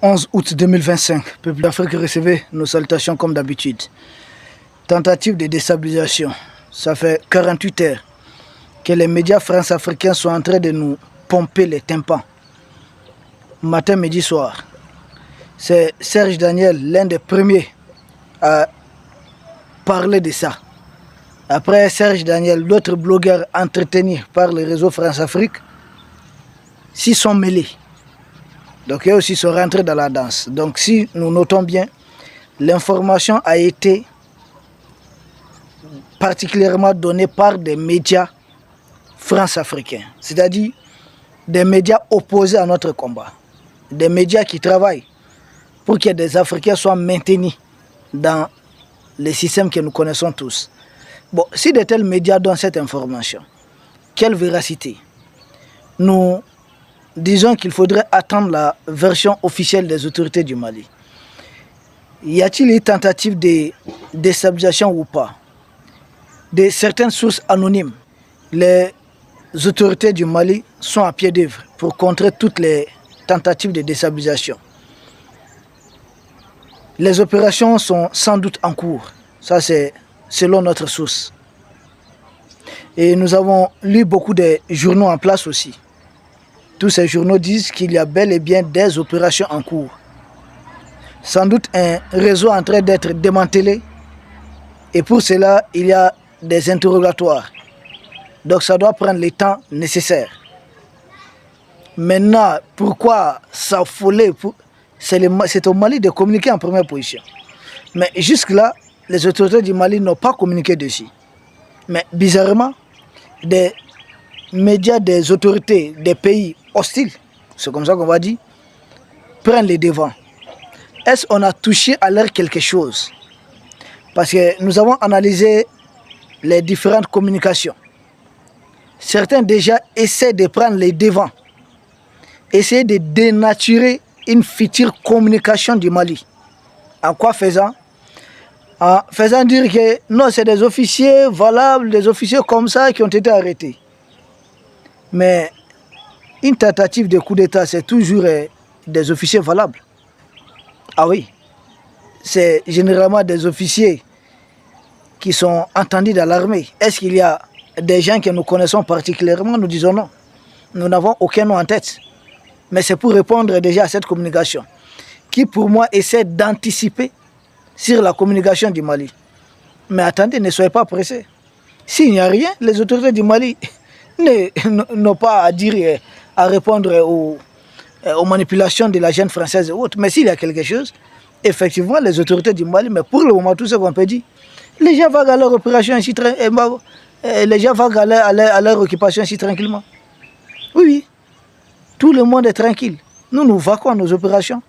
11 août 2025, peuple d'Afrique, recevez nos salutations comme d'habitude. Tentative de déstabilisation. Ça fait 48 heures que les médias france-africains sont en train de nous pomper les tympans. Matin, midi, soir. C'est Serge Daniel, l'un des premiers à parler de ça. Après Serge Daniel, d'autres blogueurs entretenus par le réseau France-Afrique s'y sont mêlés. Donc, eux aussi sont rentrés dans la danse. Donc, si nous notons bien, l'information a été particulièrement donnée par des médias france-africains, c'est-à-dire des médias opposés à notre combat, des médias qui travaillent pour que des Africains soient maintenus dans les systèmes que nous connaissons tous. Bon, si de tels médias donnent cette information, quelle véracité? Nous disons qu'il faudrait attendre la version officielle des autorités du Mali. Y a-t-il une tentative de déstabilisation ou pas? De certaines sources anonymes, les autorités du Mali sont à pied d'œuvre pour contrer toutes les tentatives de déstabilisation. Les opérations sont sans doute en cours. Ça, c'est selon notre source. Et nous avons lu beaucoup de journaux en place aussi. Tous ces journaux disent qu'il y a bel et bien des opérations en cours. Sans doute un réseau en train d'être démantelé. Et pour cela, il y a des interrogatoires. Donc ça doit prendre le temps nécessaire. Maintenant, pourquoi s'affoler? C'est au Mali de communiquer en première position. Mais jusque-là, les autorités du Mali n'ont pas communiqué dessus. Mais bizarrement, des médias des autorités des pays hostiles, c'est comme ça qu'on va dire, prennent les devants. Est-ce qu'on a touché à l'air quelque chose? Parce que nous avons analysé les différentes communications. Certains déjà essaient de prendre les devants, essayer de dénaturer une future communication du Mali. En quoi faisant? En faisant dire que non, c'est des officiers valables, des officiers comme ça qui ont été arrêtés. Mais une tentative de coup d'État, c'est toujours des officiers valables. Ah oui, c'est généralement des officiers qui sont entendus dans l'armée. Est-ce qu'il y a des gens que nous connaissons particulièrement? Nous disons non. Nous n'avons aucun nom en tête. Mais c'est pour répondre déjà à cette communication, qui pour moi essaie d'anticiper sur la communication du Mali. Mais attendez, ne soyez pas pressés. S'il n'y a rien, les autorités du Mali n'ont pas à dire, à répondre aux manipulations de la jeune française et autres. Mais s'il y a quelque chose, effectivement, les autorités du Mali, mais pour le moment, tout ce qu'on peut dire, les gens vaguent à leur opération ici, les gens vaguent à leur occupation ici tranquillement. Oui, oui, tout le monde est tranquille. Nous vaquons à nos opérations.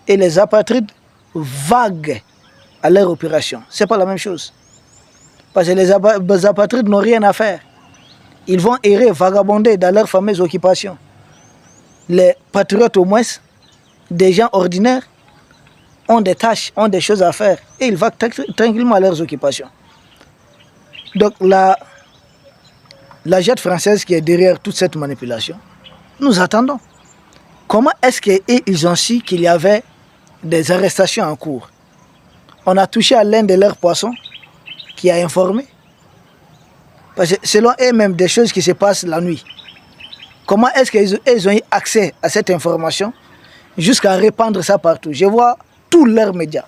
Et les apatrides vaguent à leur opération. Ce n'est pas la même chose. Parce que les apatrides n'ont rien à faire. Ils vont errer, vagabonder dans leurs fameuses occupations. Les patriotes, au moins, des gens ordinaires, ont des tâches, ont des choses à faire. Et ils vaguent tranquillement à leurs occupations. Donc la jette française qui est derrière toute cette manipulation, nous attendons. Comment est-ce qu'ils ont su qu'il y avait des arrestations en cours? On a touché à l'un de leurs poissons qui a informé. Parce que selon eux-mêmes, des choses qui se passent la nuit. Comment est-ce qu'ils ont eu accès à cette information jusqu'à répandre ça partout? Je vois tous leurs médias.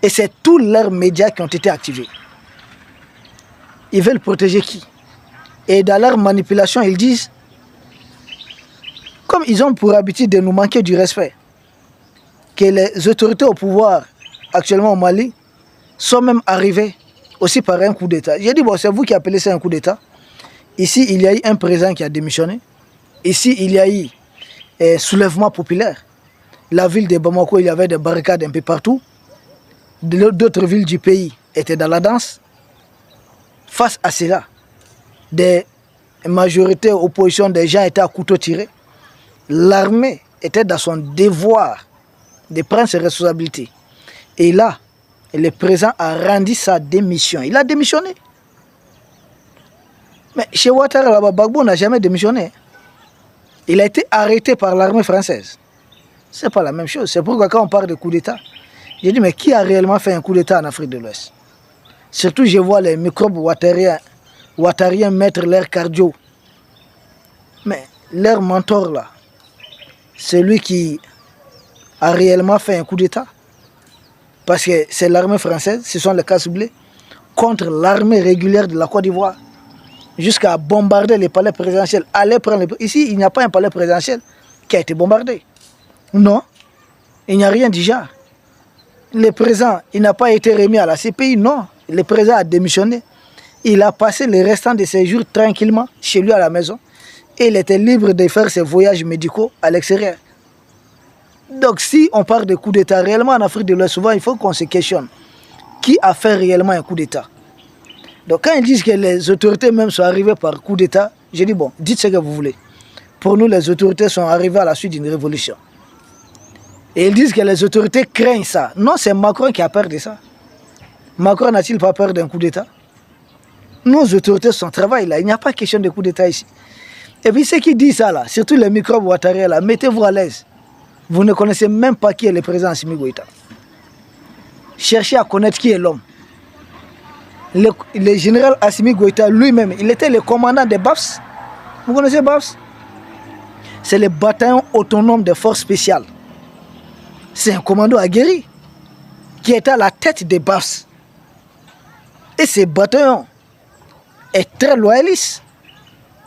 Et c'est tous leurs médias qui ont été activés. Ils veulent protéger qui? Et dans leur manipulation, ils disent, comme ils ont pour habitude de nous manquer du respect, que les autorités au pouvoir actuellement au Mali sont même arrivées aussi par un coup d'État. J'ai dit, bon, c'est vous qui appelez ça un coup d'État. Ici, il y a eu un président qui a démissionné. Ici, il y a eu un soulèvement populaire. La ville de Bamako, il y avait des barricades un peu partout. D'autres villes du pays étaient dans la danse. Face à cela, des majorités opposition, des gens étaient à couteau tiré. L'armée était dans son devoir de prendre ses responsabilités. Et là, le président a rendu sa démission. Il a démissionné. Mais chez Ouattara, Gbagbo n'a jamais démissionné. Il a été arrêté par l'armée française. Ce n'est pas la même chose. C'est pourquoi quand on parle de coup d'État, j'ai dit, mais qui a réellement fait un coup d'État en Afrique de l'Ouest? Surtout, je vois les microbes ouattariens mettre leur cardio. Mais leur mentor, là, celui qui a réellement fait un coup d'État, parce que c'est l'armée française, ce sont les casse-blés, contre l'armée régulière de la Côte d'Ivoire, jusqu'à bombarder les palais présidentiels. Ici, il n'y a pas un palais présidentiel qui a été bombardé. Non, il n'y a rien du genre. Le président, il n'a pas été remis à la CPI, non. Le président a démissionné. Il a passé le restant de ses jours tranquillement chez lui à la maison. Et il était libre de faire ses voyages médicaux à l'extérieur. Donc si on parle de coup d'État réellement en Afrique de l'Ouest, souvent il faut qu'on se questionne. Qui a fait réellement un coup d'État? Donc quand ils disent que les autorités même sont arrivées par coup d'État, je dis bon, dites ce que vous voulez. Pour nous, les autorités sont arrivées à la suite d'une révolution. Et ils disent que les autorités craignent ça. Non, c'est Macron qui a peur de ça. Macron n'a-t-il pas peur d'un coup d'État? Nos autorités sont travail là, il n'y a pas question de coup d'État ici. Et puis ceux qui disent ça là, surtout les microbes ouattariens là, mettez-vous à l'aise. Vous ne connaissez même pas qui est le président Assimi Goïta. Cherchez à connaître qui est l'homme. Le général Assimi Goïta lui-même, il était le commandant des BAFS. Vous connaissez BAFS? C'est le bataillon autonome des forces spéciales. C'est un commando aguerri qui est à la tête des BAFS. Et ce bataillon est très loyaliste.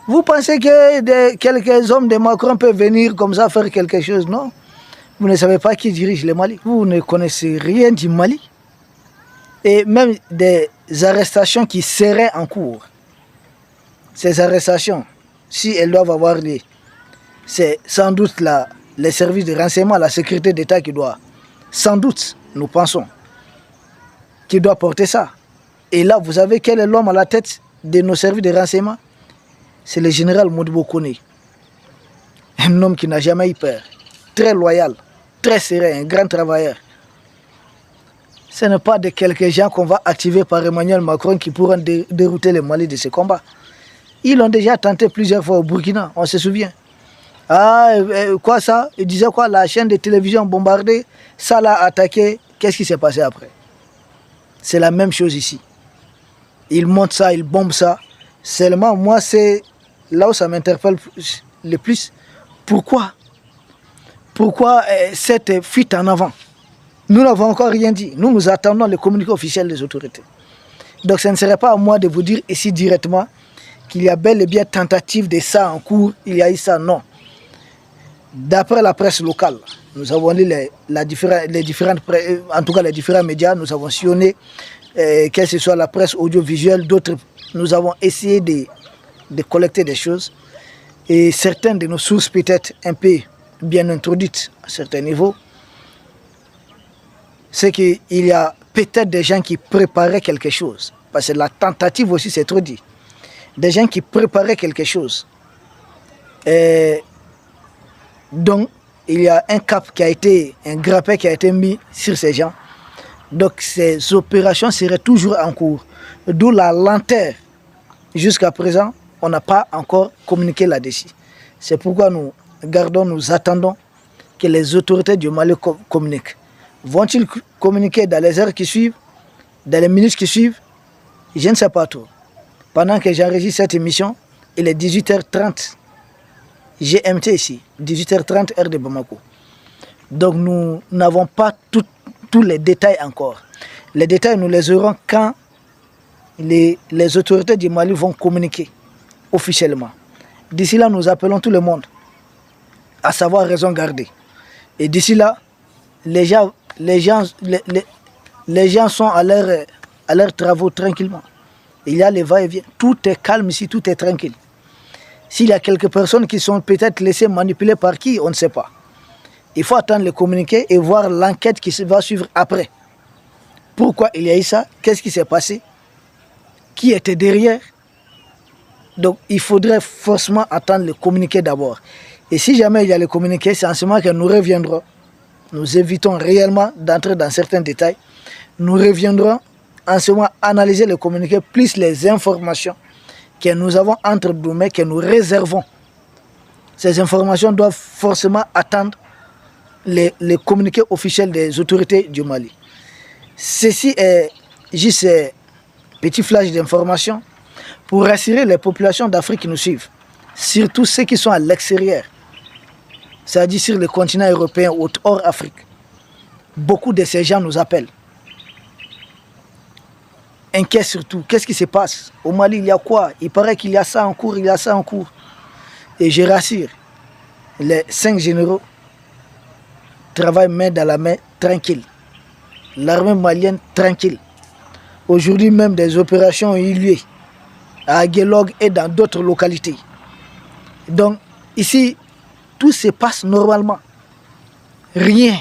Vous pensez que quelques hommes de Macron peuvent venir comme ça faire quelque chose? Non. Vous ne savez pas qui dirige le Mali. Vous ne connaissez rien du Mali. Et même des arrestations qui seraient en cours. Ces arrestations, si elles doivent avoir lieu, c'est sans doute les services de renseignement, la sécurité d'État qui doit, sans doute, nous pensons, qui doit porter ça. Et là, vous savez quel est l'homme à la tête de nos services de renseignement? C'est le général Modibo Kone. Un homme qui n'a jamais eu peur, très loyal, très serein, un grand travailleur. Ce n'est pas de quelques gens qu'on va activer par Emmanuel Macron qui pourront dérouter le Mali de ce combat. Ils l'ont déjà tenté plusieurs fois au Burkina, on se souvient. Ah, quoi ça? Il disait quoi? La chaîne de télévision bombardée, ça l'a attaqué. Qu'est-ce qui s'est passé après? C'est la même chose ici. Ils montent ça, ils bombent ça. Seulement, moi, c'est là où ça m'interpelle le plus. Pourquoi cette fuite en avant? Nous n'avons encore rien dit. Nous attendons le communiqué officiel des autorités. Donc, ce ne serait pas à moi de vous dire ici directement qu'il y a bel et bien tentative de ça en cours. Il y a eu ça, non. D'après la presse locale, nous avons lu les différents médias, nous avons sillonné, que ce soit la presse audiovisuelle, d'autres, nous avons essayé de collecter des choses. Et certaines de nos sources, peut-être un peu bien introduites à certains niveaux, c'est qu'il y a peut-être des gens qui préparaient quelque chose. Parce que la tentative aussi, c'est trop dit. Des gens qui préparaient quelque chose. Et donc, il y a un cap qui a été, un grappin qui a été mis sur ces gens. Donc, ces opérations seraient toujours en cours. D'où la lenteur. Jusqu'à présent, on n'a pas encore communiqué là-dessus. C'est pourquoi nous attendons que les autorités du Mali communiquent. Vont-ils communiquer dans les heures qui suivent, dans les minutes qui suivent? Je ne sais pas tout. Pendant que j'enregistre cette émission, il est 18h30 GMT ici, 18h30 heure de Bamako. Donc nous n'avons pas tous les détails encore. Les détails, nous les aurons quand les autorités du Mali vont communiquer officiellement. D'ici là, nous appelons tout le monde à savoir raison garder. Et d'ici là, les gens sont à leurs travaux tranquillement. Il y a les va-et-vient. Tout est calme ici, tout est tranquille. S'il y a quelques personnes qui sont peut-être laissées manipuler par qui, on ne sait pas. Il faut attendre le communiqué et voir l'enquête qui va suivre après. Pourquoi il y a eu ça? Qu'est-ce qui s'est passé? Qui était derrière? Donc il faudrait forcément attendre le communiqué d'abord. Et si jamais il y a le communiqué, c'est en ce moment que nous reviendrons. Nous évitons réellement d'entrer dans certains détails. Nous reviendrons en ce moment analyser le communiqué plus les informations que nous avons entre nous, mais que nous réservons. Ces informations doivent forcément attendre les communiqués officiels des autorités du Mali. Ceci est juste un petit flash d'information pour rassurer les populations d'Afrique qui nous suivent, surtout ceux qui sont à l'extérieur, c'est-à-dire sur le continent européen ou hors Afrique. Beaucoup de ces gens nous appellent. Inquiets surtout. Qu'est-ce qui se passe? Au Mali, il y a quoi? Il paraît qu'il y a ça en cours, il y a ça en cours. Et je rassure, les 5 généraux travaillent main dans la main, tranquille. L'armée malienne, tranquille. Aujourd'hui même, des opérations ont eu lieu à Aguelog et dans d'autres localités. Donc, ici, tout se passe normalement. Rien.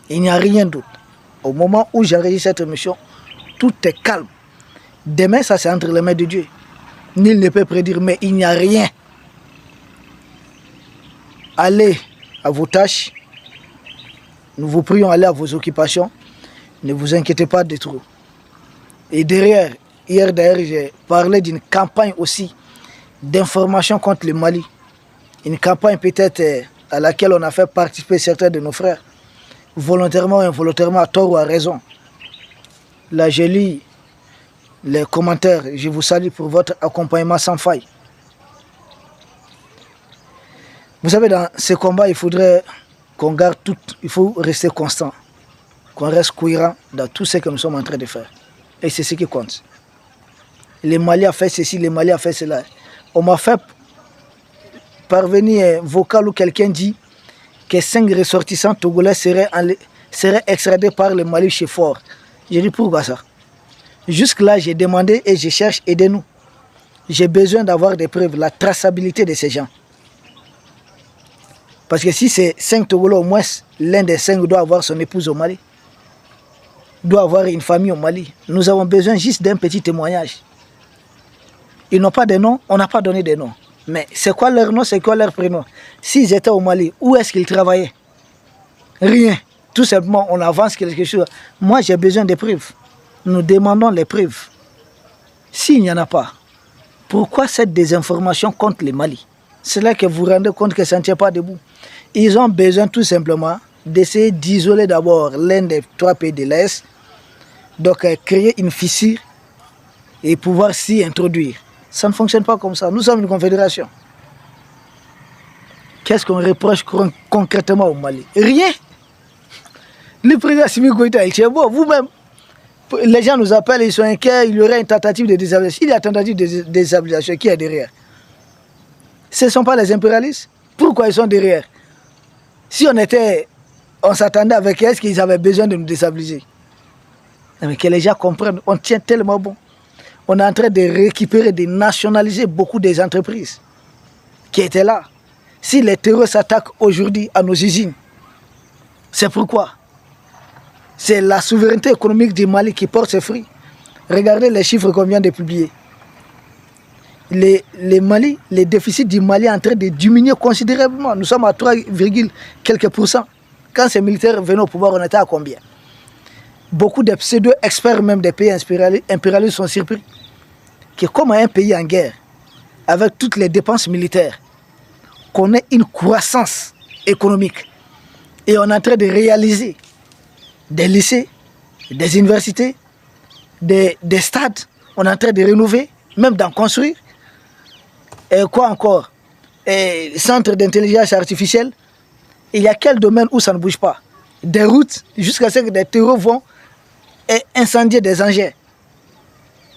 Il n'y a rien d'autre. Au moment où j'enregistre cette émission, tout est calme. Demain, ça c'est entre les mains de Dieu. Nul ne peut prédire, mais il n'y a rien. Allez à vos tâches. Nous vous prions, allez à vos occupations. Ne vous inquiétez pas de trop. Et derrière, hier d'ailleurs, j'ai parlé d'une campagne aussi d'information contre le Mali. Une campagne peut-être à laquelle on a fait participer certains de nos frères, volontairement ou involontairement, à tort ou à raison. Là, j'ai lu les commentaires. Je vous salue pour votre accompagnement sans faille. Vous savez, dans ce combat, il faudrait qu'on garde tout, il faut rester constant, qu'on reste cohérent dans tout ce que nous sommes en train de faire. Et c'est ce qui compte. Les Mali a fait ceci, les Mali a fait cela. On m'a fait parvenir un vocal où quelqu'un dit que 5 ressortissants togolais seraient extradés par le Mali chez Fort. J'ai dit pourquoi ça? Jusque-là, j'ai demandé et je cherche, aidez-nous. J'ai besoin d'avoir des preuves, la traçabilité de ces gens. Parce que si c'est 5 Togolais, au moins l'un des 5 doit avoir son épouse au Mali, doit avoir une famille au Mali. Nous avons besoin juste d'un petit témoignage. Ils n'ont pas de nom, on n'a pas donné de nom. Mais c'est quoi leur nom, c'est quoi leur prénom? S'ils étaient au Mali, où est-ce qu'ils travaillaient? Rien. Tout simplement, on avance quelque chose. Moi, j'ai besoin de preuves. Nous demandons les preuves. S'il n'y en a pas, pourquoi cette désinformation contre le Mali? C'est là que vous vous rendez compte que ça ne tient pas debout. Ils ont besoin tout simplement d'essayer d'isoler d'abord l'un des 3 pays de l'Est, donc créer une fissure et pouvoir s'y introduire. Ça ne fonctionne pas comme ça. Nous sommes une confédération. Qu'est-ce qu'on reproche concrètement au Mali? Rien. Le président Assimi Goïta, il est bon. Vous-même, les gens nous appellent, ils sont inquiets, il y aurait une tentative de déstabilisation. Il y a une tentative de déstabilisation. Qui est derrière? Ce ne sont pas les impérialistes. Pourquoi ils sont derrière? Si on s'attendait avec eux, est-ce qu'ils avaient besoin de nous déstabiliser? Mais que les gens comprennent, on tient tellement bon. On est en train de récupérer, de nationaliser beaucoup des entreprises qui étaient là. Si les terroristes s'attaquent aujourd'hui à nos usines, c'est pourquoi? C'est la souveraineté économique du Mali qui porte ses fruits. Regardez les chiffres qu'on vient de publier. Le déficit du Mali est en train de diminuer considérablement. Nous sommes à 3, quelques %. Quand ces militaires venaient au pouvoir, on était à combien? Beaucoup de pseudo-experts, même des pays impérialistes, sont surpris que comme un pays en guerre, avec toutes les dépenses militaires, qu'on ait une croissance économique. Et on est en train de réaliser des lycées, des universités, des stades. On est en train de rénover, même d'en construire. Et quoi encore? Et centre d'intelligence artificielle. Il y a quel domaine où ça ne bouge pas? Des routes, jusqu'à ce que des terreaux vont et incendier des engins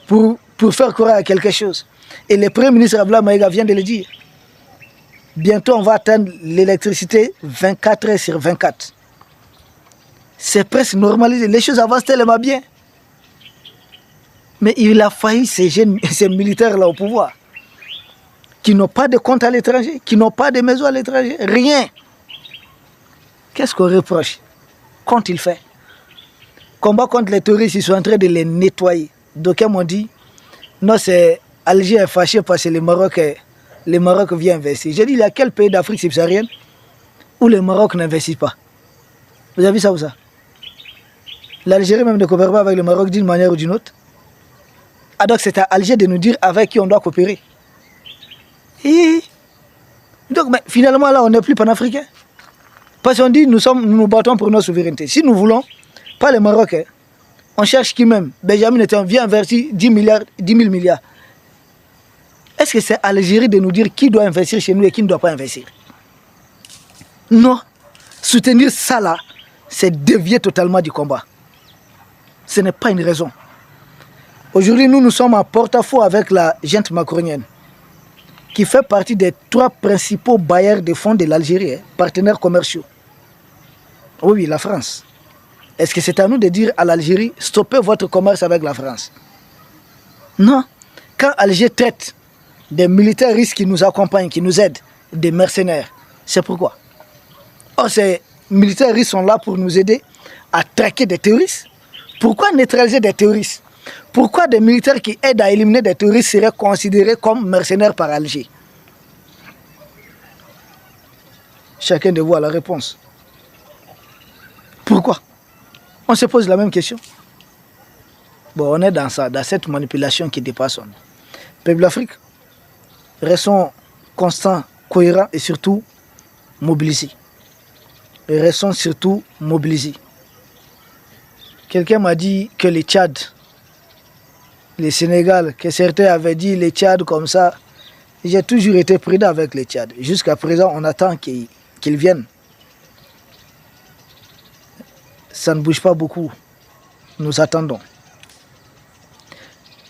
pour faire croire à quelque chose. Et le Premier ministre Abdoulaye Maïga vient de le dire. Bientôt, on va atteindre l'électricité 24 heures sur 24. C'est presque normalisé. Les choses avancent tellement bien. Mais il a failli ces militaires-là au pouvoir, qui n'ont pas de compte à l'étranger, qui n'ont pas de maison à l'étranger, rien. Qu'est-ce qu'on reproche? Qu'ont-ils fait? Combat contre les terroristes, ils sont en train de les nettoyer. D'aucuns m'ont dit, non, c'est Alger est fâché parce que le Maroc vient investir. J'ai dit, il y a quel pays d'Afrique subsaharienne où le Maroc n'investit pas? Vous avez vu ça ou ça? L'Algérie même ne coopère pas avec le Maroc d'une manière ou d'une autre. Ah donc c'est à Alger de nous dire avec qui on doit coopérer. Et donc mais finalement là on n'est plus panafricain. Parce qu'on dit nous nous battons pour notre souveraineté. Si nous voulons, pas les Marocains, on cherche qui même. Benjamin Netanyahu vient investir 10 000 milliards. Est-ce que c'est à l'Algérie de nous dire qui doit investir chez nous et qui ne doit pas investir? Non. Soutenir ça là, c'est dévier totalement du combat. Ce n'est pas une raison. Aujourd'hui, nous sommes en porte-à-faux avec la junte macronienne, qui fait partie des 3 principaux bailleurs de fonds de l'Algérie, partenaires commerciaux. Oui, la France. Est-ce que c'est à nous de dire à l'Algérie, stoppez votre commerce avec la France? Non. Quand Alger traite des militaires russes qui nous accompagnent, qui nous aident, des mercenaires, c'est pourquoi? Or, ces militaires russes sont là pour nous aider à traquer des terroristes. Pourquoi neutraliser des terroristes? Pourquoi des militaires qui aident à éliminer des terroristes seraient considérés comme mercenaires par Alger? Chacun de vous a la réponse. Pourquoi? On se pose la même question. Bon, on est dans ça, dans cette manipulation qui dépasse. Peuple d'Afrique, restons constants, cohérents et surtout mobilisés. Et restons surtout mobilisés. Quelqu'un m'a dit que les Tchad, les Sénégal, que certains avaient dit les Tchad comme ça. J'ai toujours été prudent avec les Tchad. Jusqu'à présent, on attend qu'ils viennent. Ça ne bouge pas beaucoup. Nous attendons.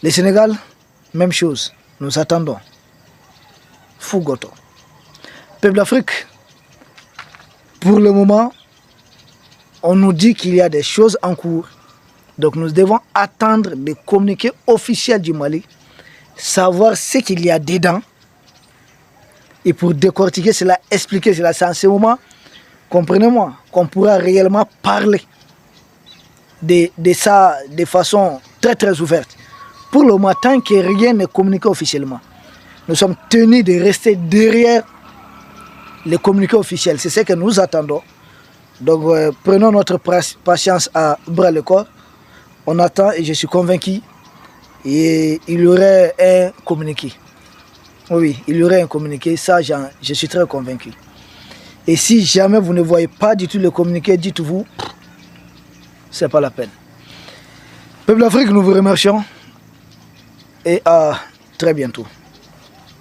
Les Sénégal, même chose. Nous attendons. Fougoto. Peuple d'Afrique, pour le moment, on nous dit qu'il y a des choses en cours. Donc nous devons attendre le communiqué officiel du Mali, savoir ce qu'il y a dedans. Et pour décortiquer cela, expliquer cela, c'est en ce moment, comprenez-moi, qu'on pourra réellement parler de ça de façon très très ouverte. Pour le moment, tant que rien n'est communiqué officiellement, nous sommes tenus de rester derrière les communiqués officiels. C'est ce que nous attendons. Donc prenons notre patience à bras le corps. On attend et je suis convaincu et il y aurait un communiqué. Oui, il y aurait un communiqué, ça je suis très convaincu. Et si jamais vous ne voyez pas du tout le communiqué, dites-vous, c'est pas la peine. Peuple d'Afrique, nous vous remercions et à très bientôt.